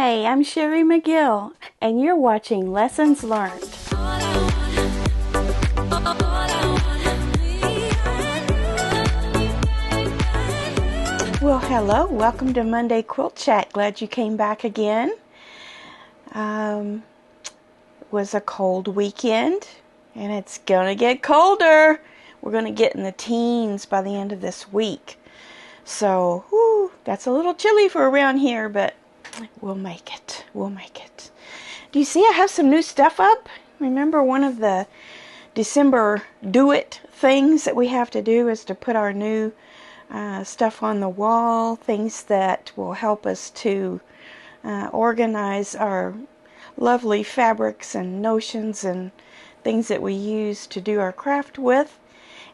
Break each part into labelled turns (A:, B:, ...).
A: Hi, I'm Sherry McGill, and you're watching Lessons Learned. Well, hello. Welcome to Monday Quilt Chat. Glad you came back again. It was a cold weekend, and it's going to get colder. We're going to get in the teens by the end of this week. So, that's a little chilly for around here, but we'll make it. We'll make it. Do you see I have some new stuff up? Remember, one of the December do-it things that we have to do is to put our new stuff on the wall, things that will help us to organize our lovely fabrics and notions and things that we use to do our craft with.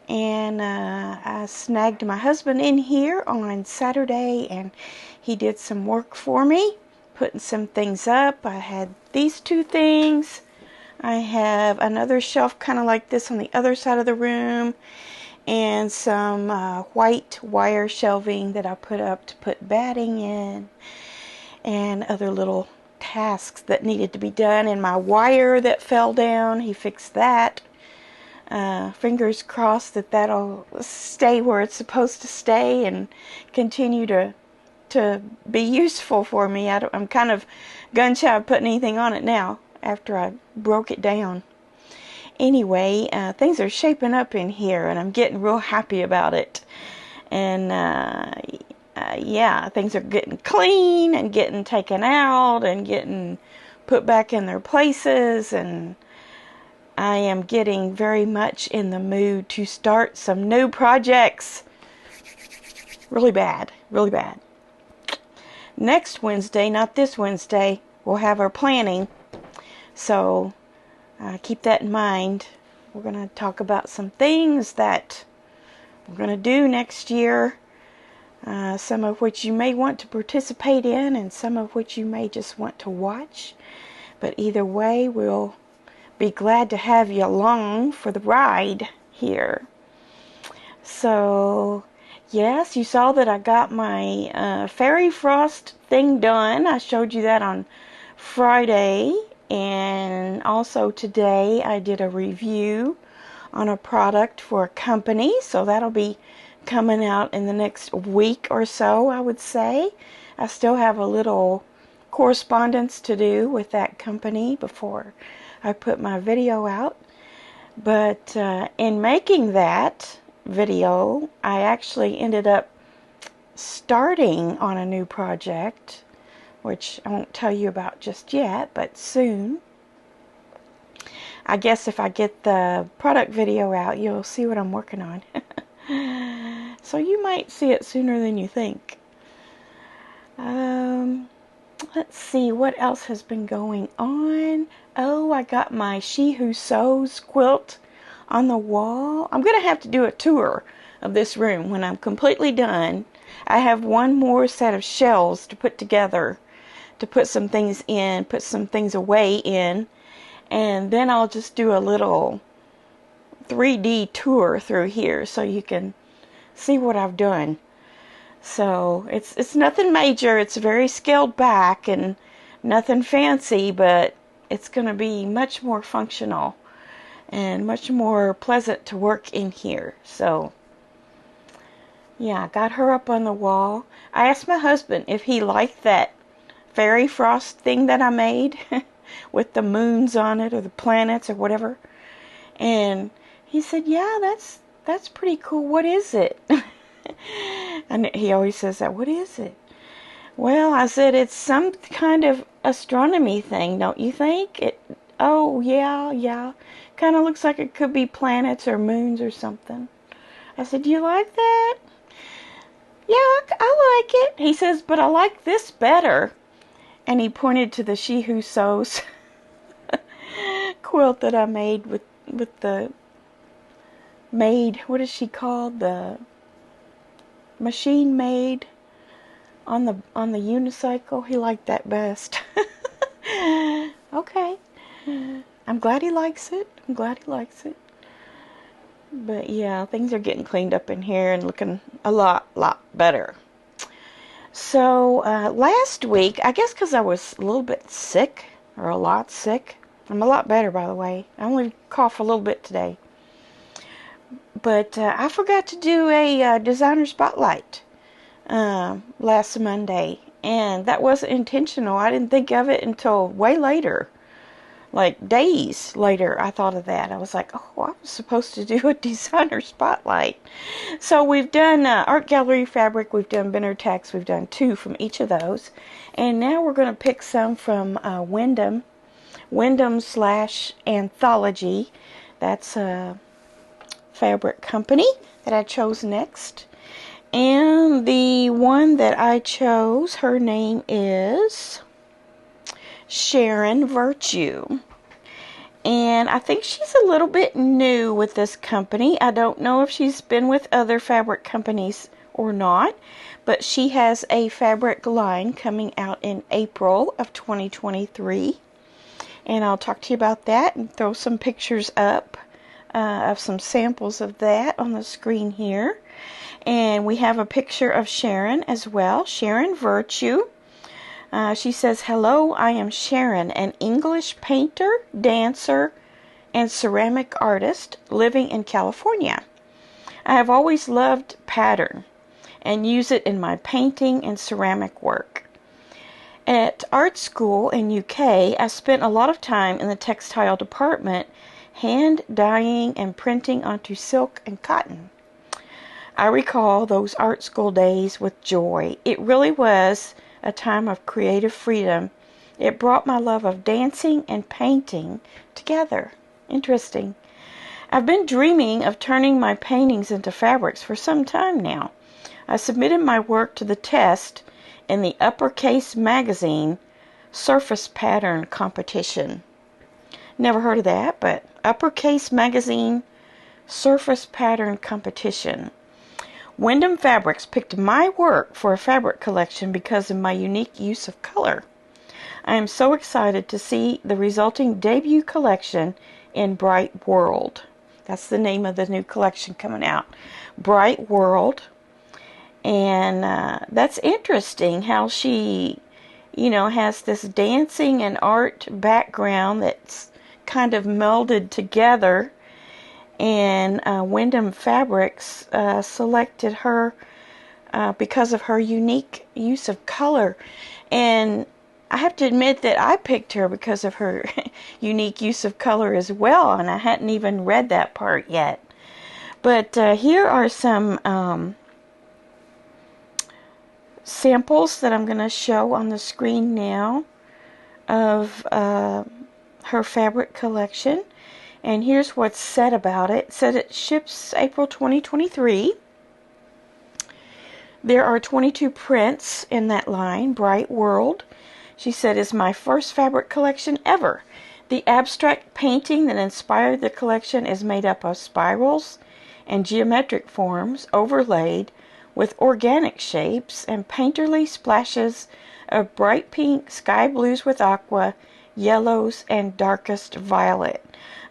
A: And I snagged my husband in here on Saturday, and he did some work for me, putting some things up. I had these two things. I have another shelf kind of like this on the other side of the room, and some white wire shelving that I put up to put batting in, and other little tasks that needed to be done. And my wire that fell down, he fixed that. Fingers crossed that that'll stay where it's supposed to stay and continue to be useful for me. I'm kind of gun shy of putting anything on it now after I broke it down. Anyway, things are shaping up in here, and I'm getting real happy about it. And yeah, things are getting clean and getting taken out and getting put back in their places, and I am getting very much in the mood to start some new projects. Really bad, really bad. Next Wednesday, not this Wednesday, we'll have our planning. So keep that in mind. We're going to talk about some things that we're going to do next year. Some of which you may want to participate in, and some of which you may just want to watch. But either way, we'll be glad to have you along for the ride here. So, yes, you saw that I got my fairy frost thing done. I showed you that on Friday, and also today I did a review on a product for a company, so that'll be coming out in the next week or so, I would say. I still have a little correspondence to do with that company before I put my video out. But in making that video, I actually ended up starting on a new project, which I won't tell you about just yet, but soon. I guess if I get the product video out, you'll see what I'm working on. So you might see it sooner than you think. Let's see what else has been going on. Oh, I got my She Who Sews quilt on the wall. I'm going to have to do a tour of this room when I'm completely done. I have one more set of shelves to put together, to put some things in, put some things away in, and then I'll just do a little 3D tour through here so you can see what I've done. So it's nothing major. It's very scaled back and nothing fancy, but it's going to be much more functional and much more pleasant to work in here. So yeah, I got her up on the wall. I asked my husband if he liked that fairy frost thing that I made with the moons on it, or the planets, or whatever. And he said, yeah, that's pretty cool. What is it? And he always says that, what is it? Well, I said, it's some kind of astronomy thing, don't you think? Oh, yeah. Kind of looks like it could be planets or moons or something. I said, do you like that? Yeah, I like it. He says, but I like this better. And he pointed to the She Who Sews quilt that I made with the what is she called? The machine made on the unicycle. He liked that best. Okay. I'm glad he likes it. But yeah, things are getting cleaned up in here and looking a lot better. So last week, I guess because I was a little bit sick, or a lot sick. I'm a lot better, by the way. I only cough a little bit today. But I forgot to do a designer spotlight last Monday. And that wasn't intentional. I didn't think of it until way later. Like days later, I thought of that. I was like, oh, I was supposed to do a designer spotlight. So we've done Art Gallery Fabric, we've done Benner Text, we've done 2 from each of those. And now we're going to pick some from Windham / Anthology. That's a fabric company that I chose next. And the one that I chose, her name is Sharon Virtue. And I think she's a little bit new with this company. I don't know if she's been with other fabric companies or not, but she has a fabric line coming out in April of 2023. And I'll talk to you about that and throw some pictures up of some samples of that on the screen here. And we have a picture of Sharon as well, Sharon Virtue. She says, hello, I am Sharon, an English painter, dancer, and ceramic artist living in California. I have always loved pattern and use it in my painting and ceramic work. At art school in UK, I spent a lot of time in the textile department hand dyeing and printing onto silk and cotton. I recall those art school days with joy. It really was a time of creative freedom. It brought my love of dancing and painting together. Interesting. I've been dreaming of turning my paintings into fabrics for some time now. I submitted my work to the test in the Uppercase magazine surface pattern competition. Never heard of that, but Uppercase magazine surface pattern competition. Windham Fabrics picked my work for a fabric collection because of my unique use of color. I am so excited to see the resulting debut collection in Bright World. That's the name of the new collection coming out. Bright World. And that's interesting how she, has this dancing and art background that's kind of melded together. And Windham Fabrics selected her because of her unique use of color. And I have to admit that I picked her because of her unique use of color as well, and I hadn't even read that part yet. But here are some samples that I'm going to show on the screen now of her fabric collection. And here's what's said about it. It said it ships April 2023. There are 22 prints in that line. Bright World, she said, is my first fabric collection ever. The abstract painting that inspired the collection is made up of spirals and geometric forms overlaid with organic shapes and painterly splashes of bright pink, sky blues with aqua, yellows, and darkest violet.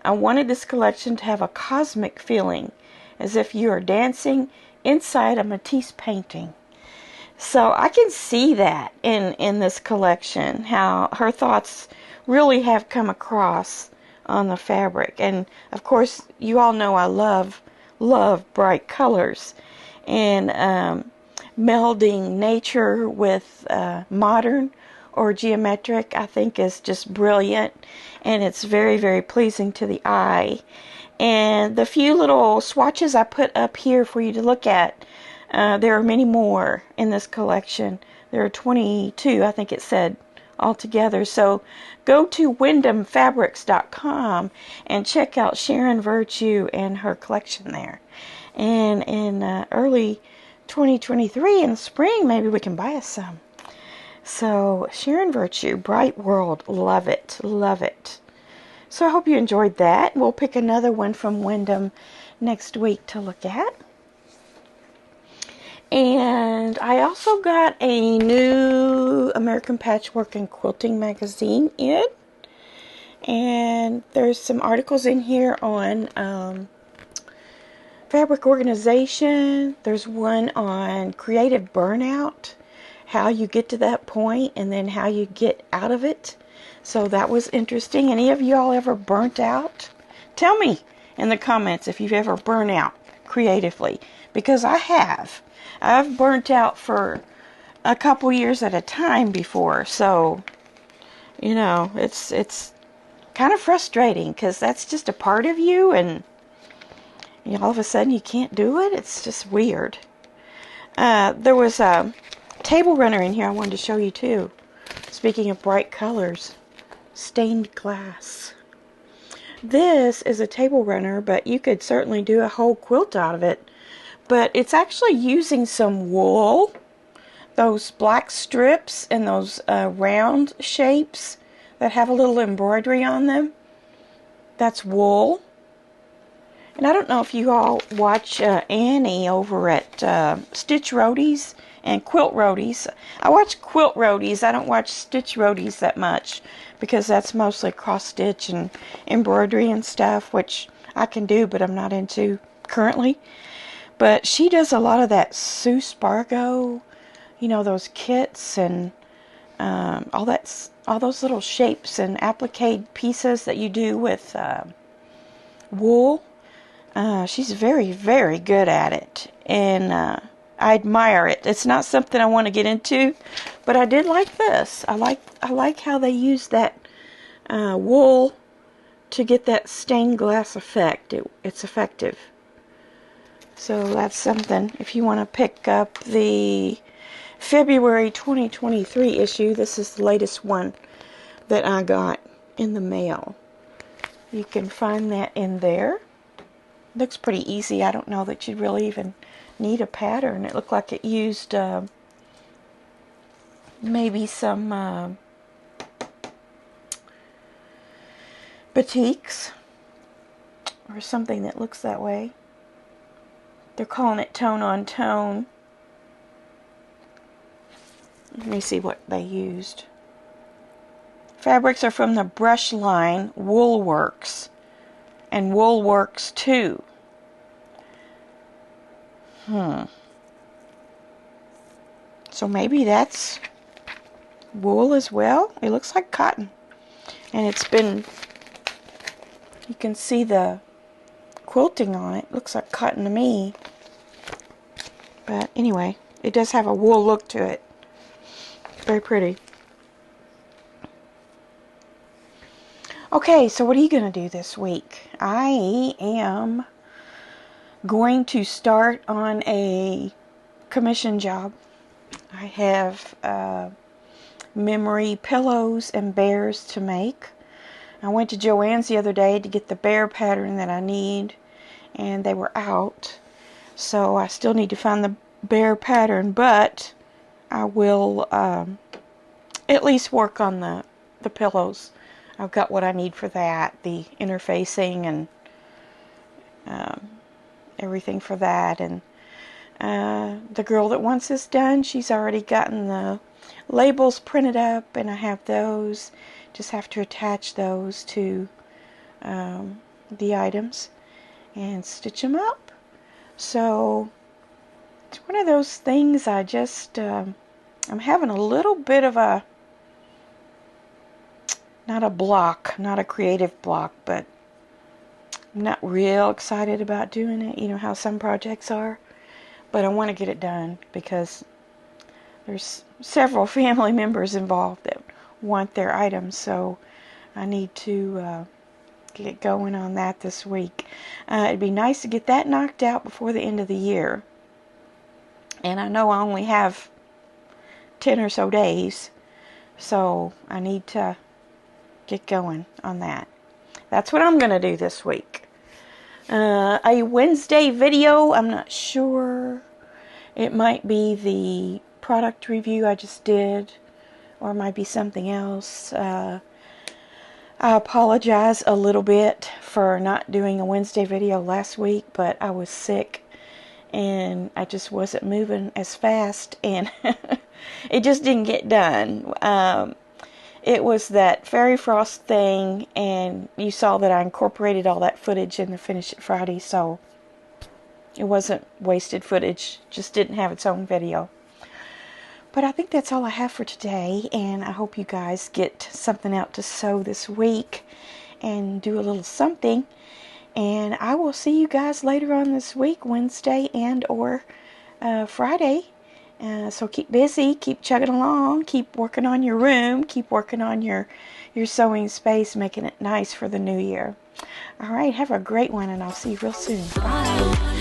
A: I wanted this collection to have a cosmic feeling, as if you are dancing inside a Matisse painting. So I can see that in this collection, how her thoughts really have come across on the fabric. And of course, you all know I love bright colors. And melding nature with modern or geometric, I think, is just brilliant, and it's very, very pleasing to the eye. And the few little swatches I put up here for you to look at, there are many more in this collection. There are 22, I think it said, altogether. So go to windhamfabrics.com and check out Sharon Virtue and her collection there. And in early 2023, in the spring, maybe we can buy us some. So, Sharon Virtue, Bright World, love it, love it. So I hope you enjoyed that. We'll pick another one from Windham next week to look at. And I also got a new American Patchwork and Quilting magazine in. And there's some articles in here on fabric organization. There's one on creative burnout how you get to that point and then how you get out of it. So that was interesting. Any of y'all ever burnt out? Tell me in the comments if you've ever burnt out creatively, because I have. I've burnt out for a couple years at a time before. So, you know, it's kind of frustrating because that's just a part of you, and you know, all of a sudden you can't do it. It's just weird. There was a table runner in here I wanted to show you too. Speaking of bright colors, stained glass. This is a table runner, but you could certainly do a whole quilt out of it. But it's actually using some wool, those black strips and those round shapes that have a little embroidery on them. That's wool. And I don't know if you all watch Annie over at Stitch Roadies and Quilt Roadies. I watch Quilt Roadies. I don't watch Stitch Roadies that much because that's mostly cross stitch and embroidery and stuff, which I can do, but I'm not into currently. But she does a lot of that Sue Spargo, you know, those kits and all those little shapes and applique pieces that you do with wool. She's very, very good at it, and I admire it. It's not something I want to get into, but I did like this. I like how they use that wool to get that stained glass effect. It's effective. So that's something. If you want to pick up the February 2023 issue, this is the latest one that I got in the mail. You can find that in there. Looks pretty easy. I don't know that you'd really even need a pattern. It looked like it used maybe some batiks or something that looks that way. They're calling it tone on tone. Let me see what they used. Fabrics are from the brush line Woolworks and Woolworks 2. So maybe that's wool as well. It looks like cotton. And it's been, you can see the quilting on it. Looks like cotton to me. But anyway, it does have a wool look to it. Very pretty. Okay, so what are you going to do this week? I am going to start on a commission job. I have memory pillows and bears to make. I went to Joann's the other day to get the bear pattern that I need, and they were out. So I still need to find the bear pattern, but I will at least work on the pillows. I've got what I need for that, the interfacing and everything for that. And the girl that wants this done, she's already gotten the labels printed up, and I have those. Just have to attach those to the items and stitch them up. So it's one of those things I just, I'm having a little bit of a, not a block, not a creative block, but I'm not real excited about doing it. You know how some projects are. But I want to get it done because there's several family members involved that want their items. So I need to get going on that this week. It'd be nice to get that knocked out before the end of the year. And I know I only have 10 or so days. So I need to get going on that. That's what I'm going to do this week. A Wednesday video, I'm not sure. It might be the product review I just did, or it might be something else. I apologize a little bit for not doing a Wednesday video last week, but I was sick and I just wasn't moving as fast, and it just didn't get done. It was that Fairy Frost thing, and you saw that I incorporated all that footage in the Finish It Friday, so it wasn't wasted footage, just didn't have its own video. But I think that's all I have for today, and I hope you guys get something out to sew this week and do a little something. And I will see you guys later on this week, Wednesday and or Friday. So keep busy, keep chugging along, keep working on your room, keep working on your sewing space, making it nice for the new year. All right, have a great one, and I'll see you real soon. Bye.